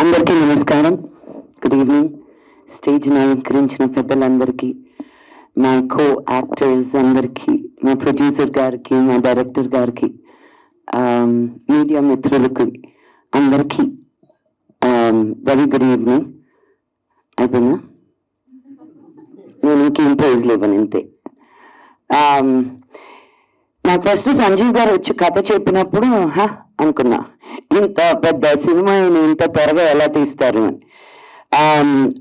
అందరికీ నమస్కారం. Good evening. Stage అలంకరించిన పెద్దలందరికీ, మా కో యాక్టర్స్ అందరికీ, మా ప్రొడ్యూసర్ గారికి, మా డైరెక్టర్ గారికి, మీడియా మిత్రులకి అందరికీ వెరీ గుడ్ ఈవినింగ్. అయిపోయిందా? నేను ఇంకేం ప్రైజ్ లేవని అంతే. నాకు ఫస్ట్ సంజీవ్ గారు వచ్చి కథ చెప్పినప్పుడు అనుకున్నా, ఇంత పెద్ద సినిమా ఇంత త్వరగా ఎలా తీస్తారు అని.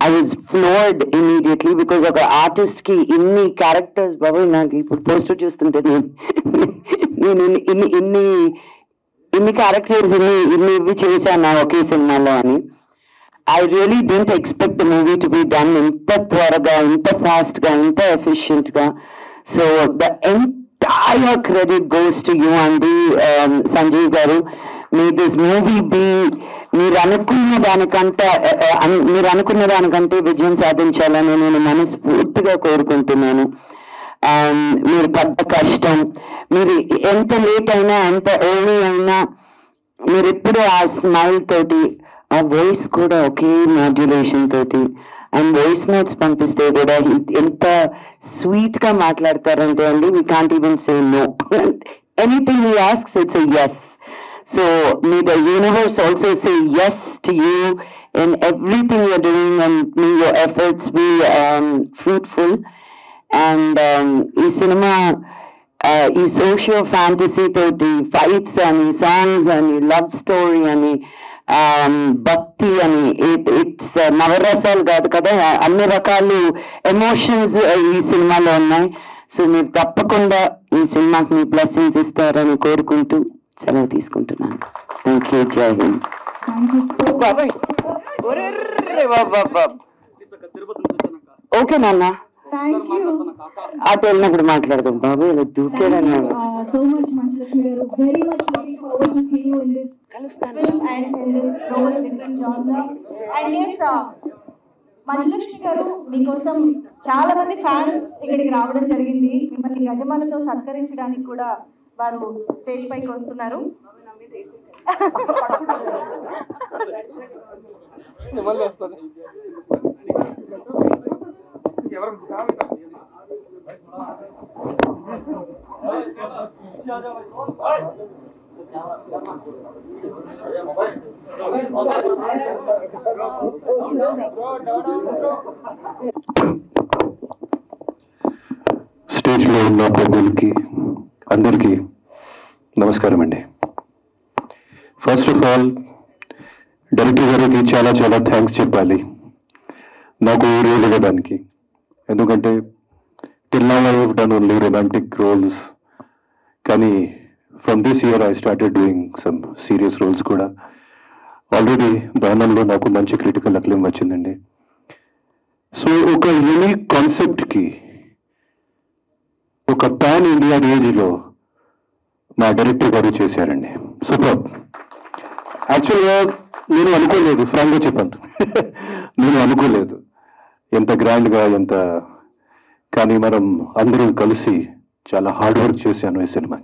I was floored immediately because ఒక ఆర్టిస్ట్ కి ఇన్ని క్యారెక్టర్స్, బాబు నాకు ఇప్పుడు పోస్టర్ చూస్తుంటే నేను ఇన్ని క్యారెక్టర్స్ ఇవి చేశాను ఒకే సినిమాలో అని. I really didn't expect the movie to be done inta twaraga, inta fast ga, inta efficient ga. So the entire credit goes to you and Sanjeev garu. May this movie be మీరు అనుకున్న దానికంటే విజయం సాధించాలని నేను మనస్ఫూర్తిగా కోరుకుంటున్నాను. మీరు పడ్డ కష్టం, మీరు ఎంత లేట్ అయినా ఎంత ఎర్లీ అయినా మీరు ఎప్పుడు ఆ స్మైల్ తోటి, ఆ వాయిస్ కూడా ఒకే మాడ్యులేషన్ తోటి, అండ్ వాయిస్ నోట్స్ పంపిస్తే కూడా ఎంత స్వీట్ గా మాట్లాడతారంటే అండి, we can't even say no. Anything he asks it's a yes. So may the universe also say yes to you in everything you're doing, and may your efforts be fruitful. And ఈ cinema ఈ socio fantasy తోటి fights అని, songs అని, love story అని, భక్తి అని, it's నవరసాలు కాదు కదా, అన్ని రకాలు ఎమోషన్స్ ఈ సినిమాలో ఉన్నాయి. సో మీరు తప్పకుండా ఈ సినిమాకి మీ బ్లెస్సింగ్స్ ఇస్తారని కోరుకుంటూ సెలవు తీసుకుంటున్నాను. Thank you. జై హింద్. ఓకే నాన్న, అటు వెళ్ళినప్పుడు మాట్లాడదాం. బాబు ఇలా దూకేడని మంచులక్ష్మి గారు, మీకోసం చాలా మంది ఫ్యాన్స్ ఇక్కడికి రావడం జరిగింది. మిమ్మల్ని గజమాలతో సత్కరించడానికి కూడా వారు స్టేజ్ పైకి వస్తున్నారు. స్టేజ్ లో ఉన్న ప్రభువులకి అందరికీ నమస్కారం అండి. ఫస్ట్ ఆఫ్ ఆల్ డైరెక్టర్ గారికి చాలా చాలా థ్యాంక్స్ చెప్పాలి నాకు రోల్ ఇవ్వడానికి. ఎందుకంటే till now I have done only romantic roles, కానీ from this year I started doing some serious roles కూడా. ఆల్రెడీ దానంలో నాకు మంచి క్రిటికల్ అక్లెయిమ్ వచ్చిందండి. సో ఒక యూనిక్ కాన్సెప్ట్కి ఒక పాన్ ఇండియా రేంజ్లో మా డైరెక్టర్ గారు చేశారండి. సూపర్. యాక్చువల్గా నేను అనుకోలేదు, ఫ్రాంక్గా చెప్పాను, నేను అనుకోలేదు ఎంత గ్రాండ్గా ఎంత, కానీ మనం అందరం కలిసి చాలా హార్డ్ వర్క్ చేశాను ఈ సినిమా.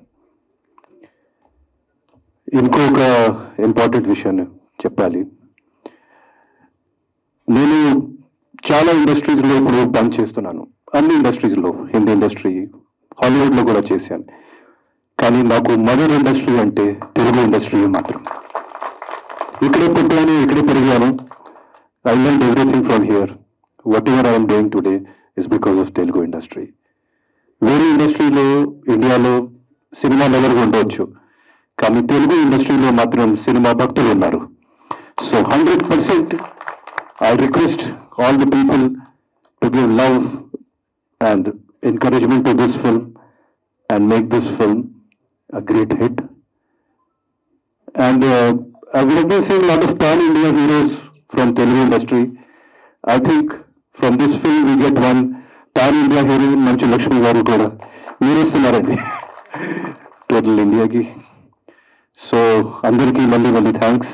ఇంకొక ఇంపార్టెంట్ విషయాన్ని చెప్పాలి. నేను చాలా ఇండస్ట్రీస్లో ఇప్పుడు పని చేస్తున్నాను, అన్ని ఇండస్ట్రీస్లో, హిందీ ఇండస్ట్రీ, హాలీవుడ్లో కూడా చేశాను. కానీ నాకు మదర్ ఇండస్ట్రీ అంటే తెలుగు ఇండస్ట్రీ మాత్రం. ఇక్కడే పుట్టాను, ఇక్కడే పెరిగాను. I learned everything from here. What ever I'm doing today is because of Telugu industry. వేరే ఇండస్ట్రీలో ఇండియాలో సినిమా లవర్గా ఉండవచ్చు, కానీ తెలుగు ఇండస్ట్రీలో మాత్రం సినిమా భక్తులు ఉన్నారు. So 100% I request all the people to give love and encouragement to this film and make this film a great hit. And I would have been seeing a lot of pan-India heroes from Telugu industry. I think from this film we get one pan-India hero, Manchulakshmi garu kuda meer istunarandi total India ki. So andarki malli thanks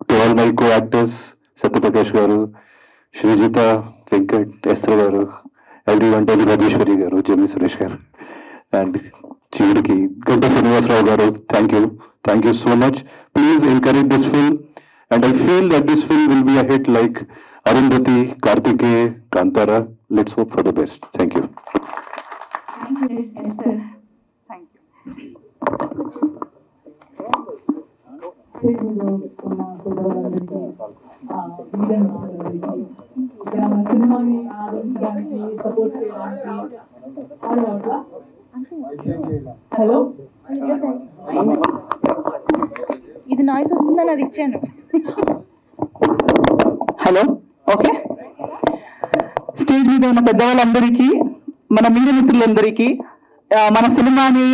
to all my co-actors, Satyaprakash garu, Srijita, Venkat, Esther garu, everyone, Delhi Rajeshwari garu, Jimmy Suresh garu, and చివరికి గడ్డ శ్రీనివాసరావు గారు, thank you so much. Please encourage this film And I feel that this film will be a hit like Arundhati, Karthikeya, Kantara. Let's hope for the best. Thank you. Thank you. Yes, sir. Thank you. సినిమాని ఆదరించడానికి support చేయడానికి hello ఇది noise వస్తుందని అది ఇచ్చాను. Hello okay. Stage మీద ఉన్న పెద్దవాళ్ళందరికీ, మన media మిత్రులందరికీ, మన సినిమాని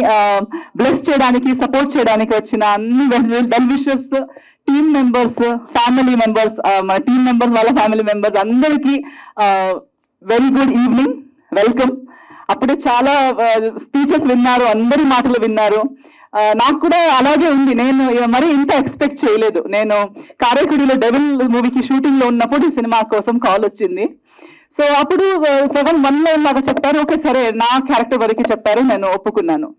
బ్లెస్ చేయడానికి, సపోర్ట్ చేయడానికి వచ్చిన అన్ని well wishers, team members, family members, మన టీమ్ మెంబర్స్ వాళ్ళ ఫ్యామిలీ మెంబర్స్ అందరికీ వెరీ గుడ్ ఈవినింగ్, వెల్కమ్. అప్పుడే చాలా స్పీచెస్ విన్నారు, అందరి మాటలు విన్నారు. నాకు కూడా అలాగే ఉంది. నేను మరి ఇంత ఎక్స్పెక్ట్ చేయలేదు. నేను కారైకుడిలో డెవిల్ మూవీకి షూటింగ్ లో ఉన్నప్పుడు ఈ సినిమా కోసం కాల్ వచ్చింది. సో అప్పుడు 7:1 లాగా చెప్పారు. ఓకే సరే, నా క్యారెక్టర్ వరకు చెప్పారు, నేను ఒప్పుకున్నాను.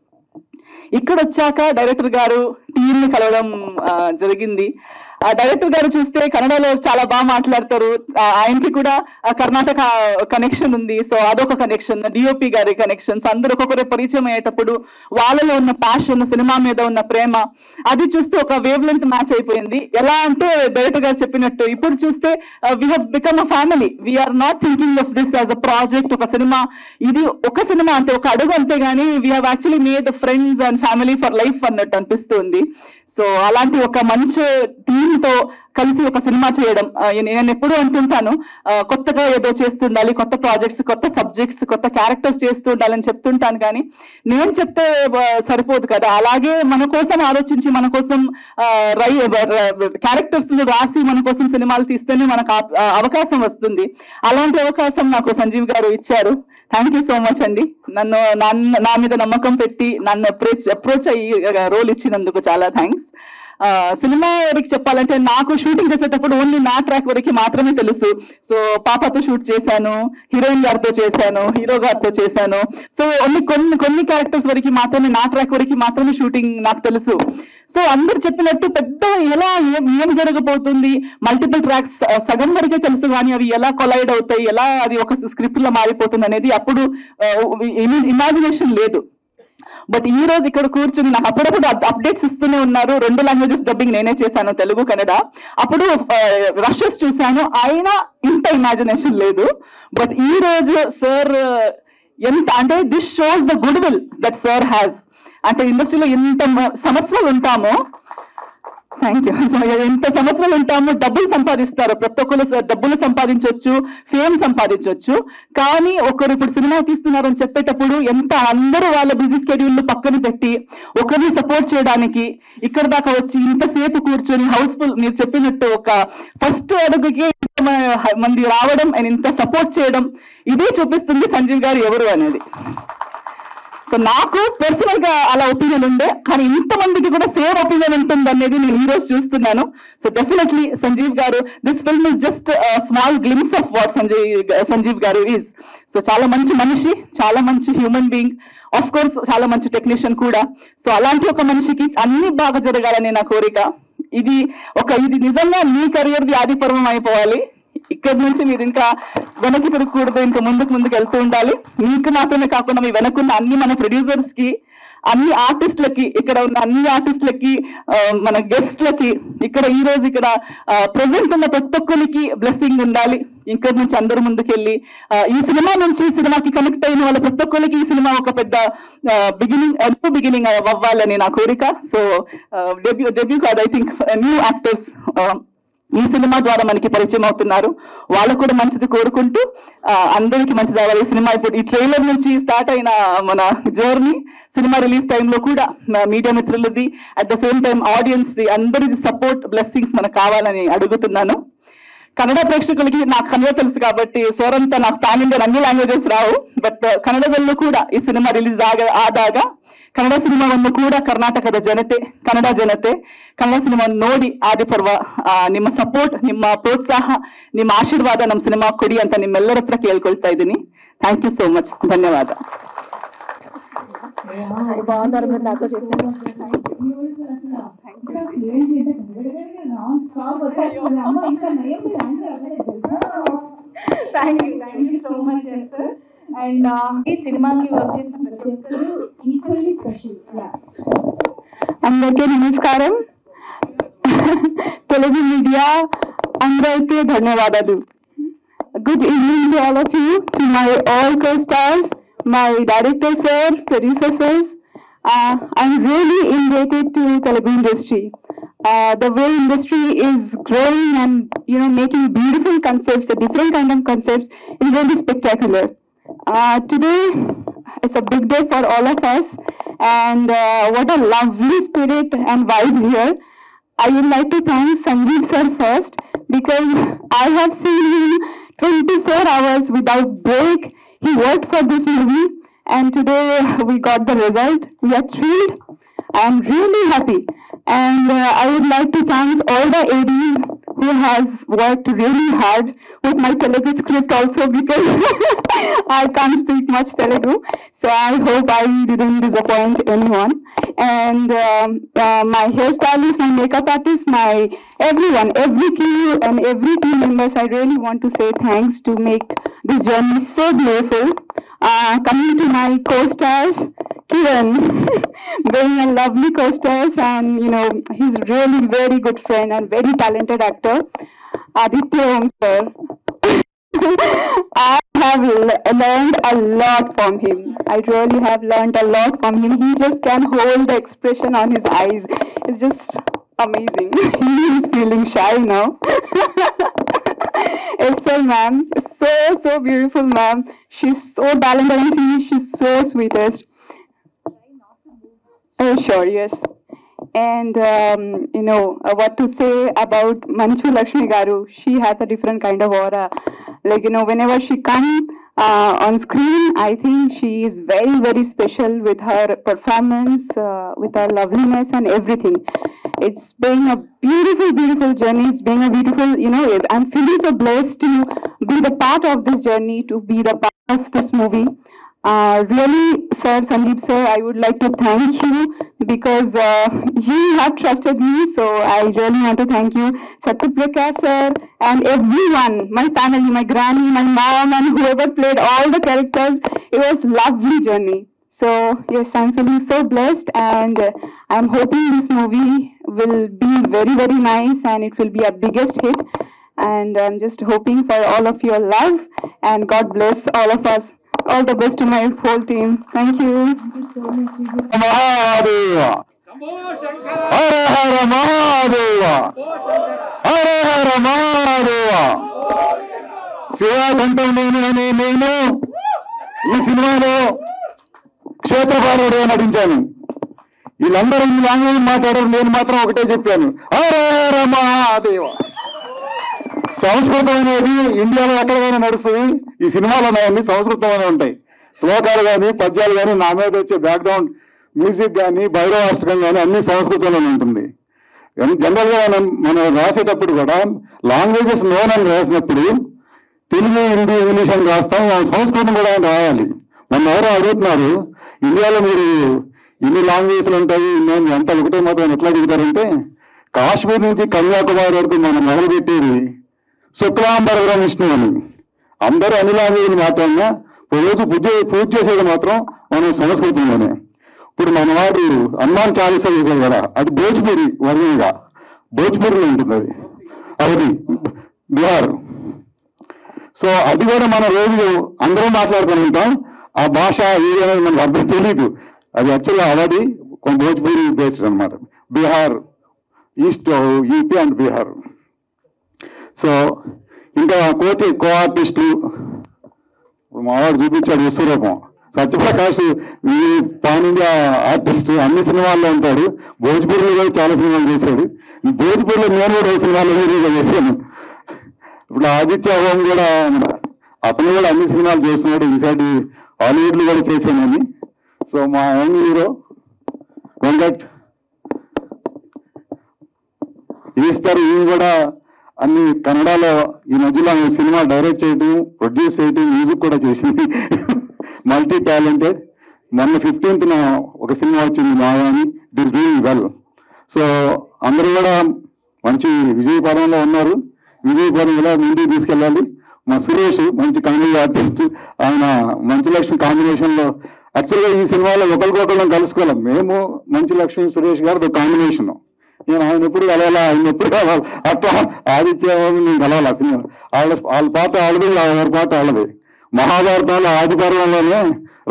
ఇక్కడ వచ్చాక డైరెక్టర్ గారు టీమ్ ని కలవడం జరిగింది. డైరెక్టర్ గారు చూస్తే కన్నడలో చాలా బాగా మాట్లాడతారు. ఆయనకి కూడా కర్ణాటక కనెక్షన్ ఉంది. సో అదొక కనెక్షన్. డిఓపి గారి కనెక్షన్స్, అందరూ ఒక్కొక్కరే పరిచయం అయ్యేటప్పుడు వాళ్ళలో ఉన్న ప్యాషన్, సినిమా మీద ఉన్న ప్రేమ, అది చూస్తే ఒక వేవ్ లెంత్ మ్యాచ్ అయిపోయింది. ఎలా అంటే డైరెక్టర్ గారు చెప్పినట్టు ఇప్పుడు చూస్తే we have become a family. We're not thinking of this as a project, ఒక సినిమా. ఇది ఒక సినిమా అంటే ఒక అడుగు అంతే గానీ we have actually made friends and family for life అన్నట్టు అనిపిస్తుంది. సో అలాంటి ఒక మంచి టీమ్ తో కలిసి ఒక సినిమా చేయడం, నేను ఎప్పుడూ అంటుంటాను, కొత్తగా ఏదో చేస్తుండాలి, కొత్త ప్రాజెక్ట్స్, కొత్త సబ్జెక్ట్స్, కొత్త క్యారెక్టర్స్ చేస్తూ ఉండాలని చెప్తుంటాను. కానీ నేను చెప్తే సరిపోదు కదా, అలాగే మన కోసం ఆలోచించి, మన కోసం క్యారెక్టర్స్ రాసి మన కోసం సినిమాలు తీస్తేనే మనకు అవకాశం వస్తుంది. అలాంటి అవకాశం నాకు సంజీవ్ గారు ఇచ్చారు. థ్యాంక్ యూ సో మచ్ అండి. నా మీద నమ్మకం పెట్టి నన్ను అప్రోచ్ అయ్యి రోల్ ఇచ్చినందుకు చాలా థ్యాంక్స్. సినిమా వరకు చెప్పాలంటే నాకు షూటింగ్ చేసేటప్పుడు ఓన్లీ నా ట్రాక్ వరకు మాత్రమే తెలుసు. సో పాపతో షూట్ చేశాను, హీరోయిన్ గారితో చేశాను, హీరో గారితో చేశాను. సో ఓన్లీ కొన్ని క్యారెక్టర్స్ వరకు మాత్రమే, నా ట్రాక్ వరకు మాత్రమే షూటింగ్ నాకు తెలుసు. సో అందరు చెప్పినట్టు పెద్ద ఎలా ఏం జరగబోతుంది, మల్టిపుల్ ట్రాక్స్ సగం వరకే తెలుసు, కానీ అవి ఎలా కొలైడ్ అవుతాయి, ఎలా అది ఒక స్క్రిప్ట్ లో మారిపోతుంది అనేది అప్పుడు ఇమాజినేషన్ లేదు. బట్ ఈ రోజు ఇక్కడ కూర్చుని నాకు అప్పుడప్పుడు అప్డేట్స్ ఇస్తూనే ఉన్నారు. 2 లాంగ్వేజెస్ డబ్బింగ్ నేనే చేశాను, తెలుగు, కన్నడ. అప్పుడు రషెస్ చూశాను, అయినా ఇంత ఇమాజినేషన్ లేదు. బట్ ఈ రోజు సార్ ఎంత అంటే this shows the good will that sir has. అంటే ఇండస్ట్రీలో ఎంత సంవత్సరాలు ఉంటామో, థ్యాంక్ యూ, ఎంత సంవత్సరాలు ఉంటామో డబ్బులు సంపాదిస్తారు. ప్రతి ఒక్కరు డబ్బులు సంపాదించవచ్చు, ఫేమ్ సంపాదించవచ్చు. కానీ ఒకరు ఇప్పుడు సినిమా తీస్తున్నారని చెప్పేటప్పుడు ఎంత అందరూ వాళ్ళ బిజీ స్కెడ్యూల్ పక్కన పెట్టి ఒకరిని సపోర్ట్ చేయడానికి ఇక్కడ దాకా వచ్చి ఇంతసేపు కూర్చొని హౌస్ఫుల్, మీరు చెప్పినట్టు ఒక ఫస్ట్ అడుగుకి మంది రావడం అండ్ ఇంత సపోర్ట్ చేయడం, ఇదే చూపిస్తుంది సంజీవ్ గారు ఎవరు అనేది. సో నాకు పర్సనల్ గా అలా ఒపీనియన్ ఉండే, కానీ ఇంతమందికి కూడా సేమ్ ఒపీనియన్ ఉంటుంది అనేది నేను ఈ రోజు చూస్తున్నాను. సో డెఫినెట్లీ సంజీవ్ గారు, this film is just small glimpse of what Sanjeev గారు ఈజ్. సో చాలా మంచి మనిషి, చాలా మంచి హ్యూమన్ బీయింగ్, ఆఫ్ కోర్స్ చాలా మంచి టెక్నీషియన్ కూడా. సో అలాంటి ఒక మనిషికి అన్ని బాగా జరగాలని నా కోరిక. ఇది నిజంగా మీ కెరియర్ది ఆది పర్వం అయిపోవాలి. ఇక్కడి నుంచి మీరు ఇంకా వెనక్కి తిరగకూడదు, ఇంకా ముందుకు వెళ్తూ ఉండాలి. మీకు మాత్రమే కాకుండా మీ వెనకున్న అన్ని మన ప్రొడ్యూసర్స్ కి, అన్ని ఆర్టిస్టులకి, ఇక్కడ ఉన్న అన్ని ఆర్టిస్టులకి, మన గెస్ట్లకి, ఇక్కడ ఈ రోజు ఇక్కడ ప్రెసెంట్ ఉన్న ప్రతి ఒక్కరికి బ్లెస్సింగ్ ఉండాలి. ఇక్కడ నుంచి అందరూ ముందుకెళ్ళి ఈ సినిమా నుంచి సినిమాకి కనెక్ట్ అయిన వాళ్ళ ప్రతి ఒక్కరికి ఈ సినిమా ఒక పెద్ద బిగినింగ్ అవ్వాలని నా కోరిక. సో డెబ్యూ కాదు, ఐ థింక్ న్యూ యాక్టర్స్ ఈ సినిమా ద్వారా మనకి పరిచయం అవుతున్నారు. వాళ్ళకు కూడా మంచిది కోరుకుంటూ అందరికీ మంచిది అవ్వాలి. ఈ సినిమా ఇప్పుడు ఈ ట్రైలర్ నుంచి స్టార్ట్ అయిన మన జర్నీ, సినిమా రిలీజ్ టైంలో కూడా మీడియా మిత్రులది, at the same time audience అందరిది సపోర్ట్, బ్లెస్సింగ్స్ మనకు కావాలని అడుగుతున్నాను. కన్నడ ప్రేక్షకులకి నాకు కన్నడ తెలుసు కాబట్టి సార్ అంతా నాకు పాన్ ఇండియన్ అన్ని లాంగ్వేజెస్ రావు. బట్ ಕನ್ನಡದಲ್ಲೂ ಕೂಡ ಈ ಸಿನಿಮಾ ರಿಲೀಸ್ ಆದಾಗ ಕನ್ನಡ ಸಿನಿಮಾವನ್ನು ಕೂಡ ಕರ್ನಾಟಕದ ಜನತೆ, ಕನ್ನಡ ಜನತೆ ಕನ್ನಡ ಸಿನಿಮಾವನ್ನು ನೋಡಿ ಆದಿಪರ್ವ ನಿಮ್ಮ ಸಪೋರ್ಟ್, ನಿಮ್ಮ ಪ್ರೋತ್ಸಾಹ, ನಿಮ್ಮ ಆಶೀರ್ವಾದ ನಮ್ಮ ಸಿನಿಮಾ ಕೊಡಿ ಅಂತ ನಿಮ್ಮೆಲ್ಲರ ಹತ್ರ ಕೇಳ್ಕೊಳ್ತಾ ಇದ್ದೀನಿ. Thank you so much. ಧನ್ಯವಾದ. బాగున్నారు, మీరు నాతో చేశారు. Thank you so much sir. And ఈ సినిమాకి వర్క్ చేసిన ప్రతి ఒక్కరు ఈక్వల్లీ స్పెషల్. అందరికీ నమస్కారం. తెలుగు మీడియా అందరికీ ధన్యవాదాలు. Good evening to all of you, to my all co-stars, my director sir, producer sirs. I'm really indebted to Telugu industry. The way industry is growing and making beautiful concepts, a different kind of concepts, is really spectacular. Today it's a big day for all of us, and what a lovely spirit and vibes here. I would like to thank Sanjeev sir first, because I have seen him 24 hours without break. He worked for this movie, and today we got the result. We are thrilled. I am really happy, and I would like to thank all the ADs who has worked really hard with my Telugu script also, because I can't speak much Telugu, so I hope I didn't disappoint anyone. And my hairstylist, my makeup artist, my everyone, every crew and every team members, I really want to say thanks to make this journey so beautiful. Coming to my co-stars, Kiran, being a lovely co-stars, and he's really very good friend and very talented actor. Aditya Om sir, I have learned a lot from him. I really have learned a lot from him. He just can hold the expression on his eyes. It's just amazing. He is feeling shy now. Esther ma'am, so beautiful ma'am. She's so talented and she's so sweetest. Oh sure, yes. And what to say about Manchu Lakshmi Garu? She has a different kind of aura. Like whenever she comes on screen, I think she is very, very special with her performance, with her loveliness and everything. It's been a beautiful, beautiful journey. It's been a beautiful, I'm feeling so blessed to be the part of this journey, to be the part of this movie. Really, sir, Sanjeev sir, I would like to thank you, because you have trusted me. So I really want to thank you, Satyaprakash sir, and everyone, my family, my granny, my mom, and whoever played all the characters. It was lovely journey. So yes, I'm feeling so blessed, and I'm hoping this movie will be very, very nice, and it will be a biggest hit. And I'm just hoping for all of your love, and God bless all of us. All the best to my whole team. Thank you. Mahadeva. Hara Hara Mahadeva. Hara Hara Mahadeva. Shiva కంఠంలోనే నేను ఈ సినిమాలో క్షేత్రపాలుడుగా నటించాను. వీళ్ళందరూ ఈ language మాట్లాడారు, నేను మాత్రం ఒకటే చెప్పాను, హర హర మహాదేవ. సంస్కృతం అనేది ఇండియాలో ఎక్కడికైనా నడుస్తుంది. ఈ సినిమాలో అన్ని సంస్కృతంలోనే ఉంటాయి. శ్లోకాలు కానీ పద్యాలు కానీ, నా మీద వచ్చే బ్యాక్గ్రౌండ్ మ్యూజిక్ కానీ, భైరవాష్టకం కానీ అన్ని సంస్కృతంలోనే ఉంటుంది. జనరల్గా మనం రాసేటప్పుడు కూడా లాంగ్వేజెస్ నోన్ అని రాసినప్పుడు తెలుగు, హిందీ, ఇంగ్లీష్ అని రాస్తాం, సంస్కృతం కూడా రాయాలి. మన ఎవరో అడుగుతున్నారు, ఇండియాలో మీరు ఇన్ని లాంగ్వేజ్లు ఉంటాయి, నేను ఎంత ఒకటే మాత్రం ఎట్లా అడుగుతారంటే, కాశ్మీర్ నుంచి కన్యాకుమారి వరకు మనం మొదలుపెట్టేది శుక్లాంబరధరం విష్ణు అని. అందరూ అన్ని లాంగ్వేజ్లు మాట్లాడినా రోజు పూజ చేసేది మాత్రం మనం సంస్కృతంలోనే. ఇప్పుడు మన వాడు హనుమాన్ చాలీసా చేశారు కదా, అది భోజ్పురి వర్గంగా, భోజ్పురిలో ఉంటుంది అది, అది బీహార్. సో అది కూడా మన రోజు అందరం మాట్లాడుతూ ఉంటాం. ఆ భాష ఏదైనా మనకు అర్థం తెలీదు. అది యాక్చువల్గా అవధి భోజ్పురి బేస్డ్ అనమాట. Bihar, east UP and Bihar. So ఇంకా కో ఆర్టిస్టులు మావాడు చూపించాడు విశ్వరూపం. సత్యప్రకాష్ ఈ పాన్ ఇండియా ఆర్టిస్ట్, అన్ని సినిమాల్లో ఉంటాడు. భోజ్పూర్లో కూడా చాలా సినిమాలు చేశాడు. భోజ్పూర్లో నేను కూడా సినిమాలు హీరోగా చేశాను. ఇప్పుడు ఆదిత్య హోమ్ కూడా, అతను కూడా అన్ని సినిమాలు చేస్తున్నాడు. ఈసారి హాలీవుడ్లో కూడా చేశానని. సో మా యంగ్ హీరో వెంకట్ ఈస్తారు. ఈయన కూడా అన్ని కన్నడలో ఈ మధ్యలో సినిమా డైరెక్ట్ చేయడం, ప్రొడ్యూస్ చేయడం, మ్యూజిక్ కూడా చేసింది. Multi talented. మొన్న 15th ఒక సినిమా వచ్చింది మాయాని, it is doing well. So అందరూ కూడా మంచి విజయపదంలో ఉన్నారు. విజయపదం ఇలా ముందుకు తీసుకెళ్ళాలి. మా సురేష్ మంచి కామెడీ ఆర్టిస్ట్, ఆయన మంచి లక్ష్మి కాంబినేషన్లో. యాక్చువల్గా ఈ సినిమాలో ఒకరికొకరు కలుసుకోలేం. మేము మంచి లక్ష్మి సురేష్ గారితో కాంబినేషన్. నేను ఆయన ఎప్పుడు కలవాలా, ఆయన ఎప్పుడు కలవాలి, అట్లా ఆదిత్య నేను కలవాలి. సినిమా వాళ్ళ పాట వాళ్ళది, ఎవరి పాట వాళ్ళది. మహాభారతాలు ఆది పర్వంలోనే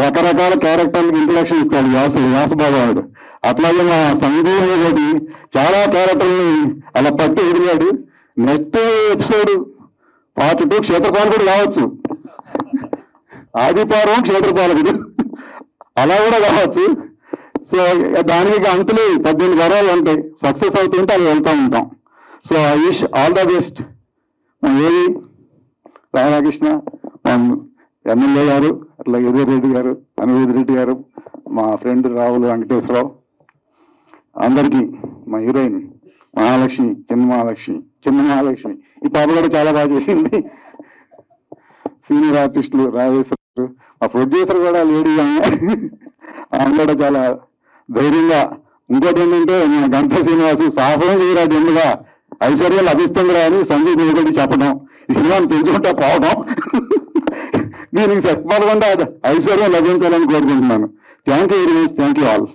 రకరకాల క్యారెక్టర్లకు ఇంట్రడక్షన్ ఇస్తాడు వ్యాసభగవానుడు. అట్లాగే మా సంగీతం ఒకటి చాలా క్యారెక్టర్ని అలా పట్టి వదిలాడు. నెక్స్ట్ ఎపిసోడ్ పార్ట్ 2 క్షేత్రపాలకుడు కావచ్చు, ఆదిపర్వం క్షేత్రపాలకుడు అలా కూడా కావచ్చు. సో దానికి అంతులు 18 వరాలు ఉంటాయి. సక్సెస్ అవుతుంటే అవి వెళ్తూ ఉంటాం. So I wish all the best. మా ఏవి రాధాకృష్ణ, మా ఎమ్మెల్యే గారు, అట్లా యదువీర్ రెడ్డి గారు, అనువేద్ రెడ్డి గారు, మా ఫ్రెండ్ రావులు వెంకటేశ్వరరావు, అందరికీ, మా హీరోయిన్ మహాలక్ష్మి, చిన్న మహాలక్ష్మి ఈ పాప కూడా చాలా బాగా చేసింది. సీనియర్ ఆర్టిస్టులు రాజేశ్వర, మా ప్రొడ్యూసర్ కూడా లేడీ, ఆమె కూడా చాలా ధైర్యంగా. ఇంకోటి ఏంటంటే మన గంట శ్రీనివాసు సాహసం చేయరాడు ఎందుగా ఐశ్వర్యం లభిస్తుందిరా అని సంజయ్ దేవగడి చెప్పడం, ఈ సినిమాని పెంచుకుంటా పోవడం, దీనికి చెప్పకుండా ఐశ్వర్యం లభించాలని కోరుకుంటున్నాను. Thank you very much. Thank you all.